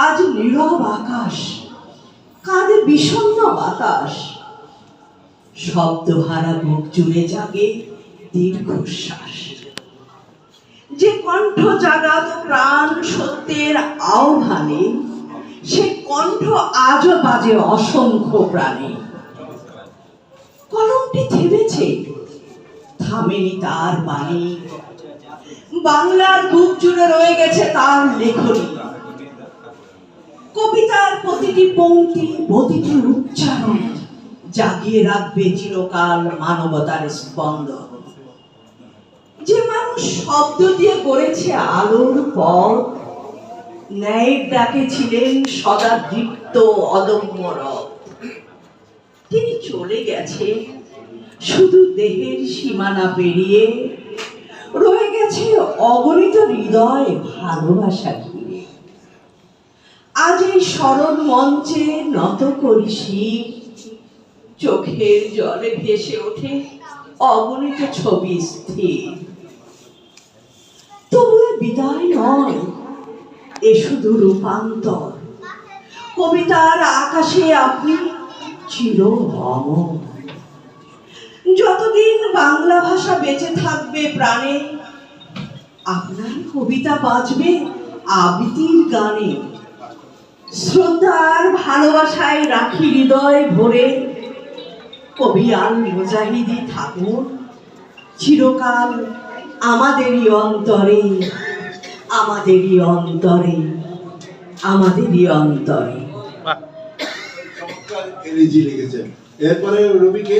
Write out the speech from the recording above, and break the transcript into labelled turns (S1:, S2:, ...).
S1: আজ নীরব আকাশ, কাঁধে বিষণ্ণ বাতাস, শব্দহারা বুক জুড়ে জাগে দীর্ঘশ্বাস। যে কণ্ঠ জাগাত প্রাণ সত্যের আহ্বানে, সে কণ্ঠ আজও বাজে অসংখ্য প্রাণে। কলমটি থেমেছে, থামেনি তার বাণী, বাংলার বুক জুড়ে রয়ে গেছে তার লেখনী। কবিতার প্রতিটি পংক্তি, প্রতিটি উচ্চারণ জাগিয়ে রাখবে চিরকাল মানবতার স্পন্দন। যে মানুষ শব্দ দিয়ে গড়েছে আলোর পথ, ন্যায়ের ডাকে ছিলেন সদা দীপ্ত অদম্য রথ, তিনি চলে গেছে শুধু দেহের সীমানা পেরিয়ে, রয়ে গেছে অগণিত হৃদয় ভালোবাসা ঘিরে। আজ এই স্মরণ মঞ্চে নত করি শির, চোখের জলে ভেসে ওঠে অগণিত ছবি স্থির। তবু বিদায় নয়, এ শুধু রূপান্তর। কবিতার আকাশে আপনি চির অমর। যতদিন বাংলা ভাষা বেঁচে থাকবে প্রাণে, আপনার কবিতা বাজবে আবৃত্তির গানে। শ্রদ্ধার ভালোবাসায় রাখি হৃদয় ভরে, কবি আল মুজাহিদি ঠাকুর চিরকাল আমাদেরই অন্তরে, আমাদেরই অন্তরে, আমাদেরই অন্তরে।
S2: চমৎকার লিখেছেন। এরপরে রবিকে